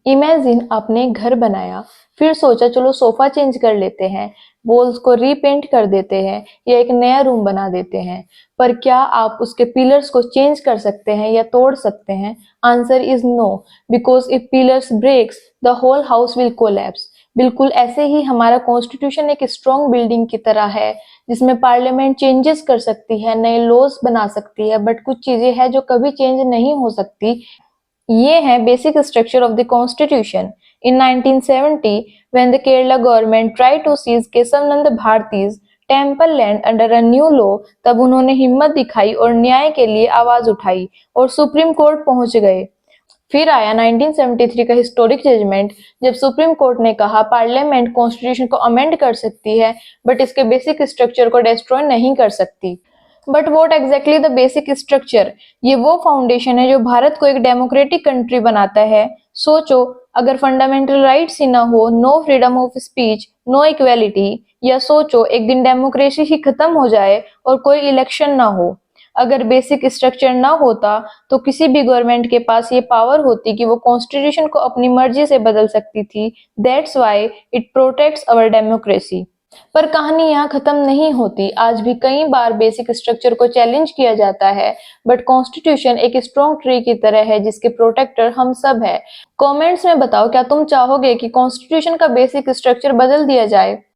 Imagine आपने घर बनाया, फिर सोचा चलो सोफा चेंज कर लेते हैं, वॉल्स को रीपेंट कर देते हैं या एक नया रूम बना देते हैं। पर क्या आप उसके पिलर्स को चेंज कर सकते हैं या तोड़ सकते हैं? Answer is no, because if pillars breaks the whole house will collapse. बिल्कुल ऐसे ही हमारा कॉन्स्टिट्यूशन एक स्ट्रॉन्ग बिल्डिंग की तरह है, जिसमें पार्लियामेंट चेंजेस कर सकती है, नए लॉज बना सकती है, बट कुछ चीजें हैं जो कभी चेंज नहीं हो सकती। ये है basic structure of the constitution. In 1970, when the Kerala government tried to seize Kesavananda Bharati's temple land under a new law, तब उन्होंने हिम्मत दिखाई और न्याय के लिए आवाज उठाई और सुप्रीम कोर्ट पहुंच गए। फिर आया 1973 का हिस्टोरिक जजमेंट, जब सुप्रीम कोर्ट ने कहा पार्लियामेंट कॉन्स्टिट्यूशन को अमेंड कर सकती है, बट इसके बेसिक स्ट्रक्चर को डिस्ट्रॉय नहीं कर सकती। But what exactly the basic structure? ये वो फाउंडेशन है जो भारत को एक डेमोक्रेटिक कंट्री बनाता है। सोचो, अगर फंडामेंटल राइट्स ही ना हो, no freedom of speech, no equality, या सोचो एक दिन डेमोक्रेसी ही खत्म हो जाए और कोई इलेक्शन ना हो। अगर बेसिक स्ट्रक्चर ना होता तो किसी भी गवर्नमेंट के पास ये पावर होती कि वो कॉन्स्टिट्यूशन को अपनी मर्जी से बदल सकती थी। That's why it protects our democracy. पर कहानी यहाँ खत्म नहीं होती। आज भी कई बार बेसिक स्ट्रक्चर को चैलेंज किया जाता है, बट कॉन्स्टिट्यूशन एक स्ट्रॉन्ग ट्री की तरह है जिसके प्रोटेक्टर हम सब है। कमेंट्स में बताओ, क्या तुम चाहोगे कि कॉन्स्टिट्यूशन का बेसिक स्ट्रक्चर बदल दिया जाए?